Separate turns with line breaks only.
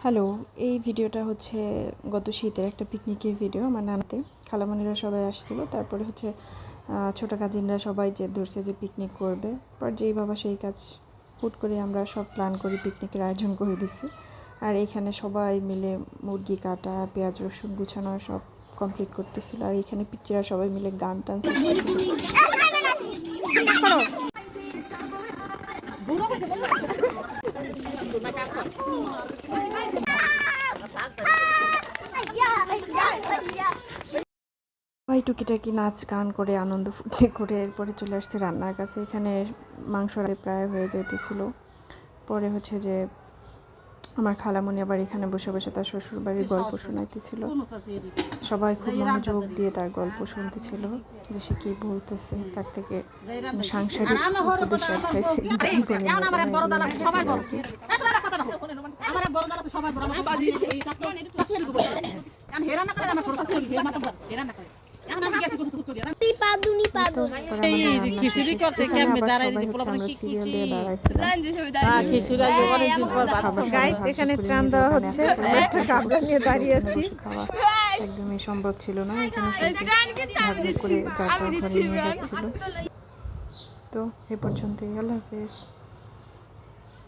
Hello, এই ভিডিওটা হচ্ছে গত শীতের একটা পিকনিকের ভিডিও। আমার নানাতে খালামণিরা সবাই আসছিল। তারপরে হচ্ছে ছোটো কাজিনরা সবাই যে ধরছে যে পিকনিক করবে। পর যেই বাবা সেই কাজ, হুট করে আমরা সব প্ল্যান করে পিকনিকের আয়োজন করে দিছি। আর এইখানে সবাই মিলে মুরগি কাটা, পেঁয়াজ রসুন গুছানো সব কমপ্লিট করতেছিল। আর এইখানে পিচ্চিরা সবাই মিলে গান টান সবাই টুকিটাকি নাচ গান করে আনন্দ ফুর্তি করে এরপরে চলে আসছে রান্নার কাছে। এখানে মাংস প্রায় হয়ে যেতেছিল। পরে হচ্ছে যে আমার খালামণি আবার এখানে বসে বসে তার শ্বশুর বাড়ির গল্প শোনাইতেছিল। সবাই খুব মনোযোগ দিয়ে তার গল্প শুনতেছিল যে সে কী বলতেছে, তার থেকে সাংসারিক উপদেশ অ্যাডভাইস এখানে ত্রাণ দেওয়া হচ্ছে। দাঁড়িয়ে আছি, একদমই সম্ভব ছিল না, এই জন্য ভাগ করে যার ঘরে নিয়ে যাচ্ছিল। তো এ পর্যন্তই, আল্লাহ হাফেজ।